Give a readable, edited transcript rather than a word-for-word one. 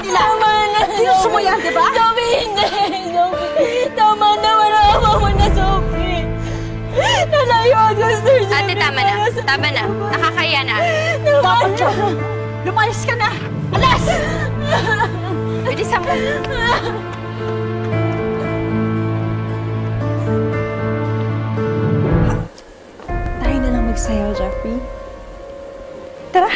kanila. Tama na, Ginusto mo yan, di ba? Sophie, hindi. Sophie, tama na. Wala mo na, Sophie. Nalayo ang gusto niya. Ate, tama na. Tama na. Nakakaya na. Dapat siya. Lumayas ka na. Alas! Bilisan mo. Tayo na lang magsayaw, Jeffrey. Tara!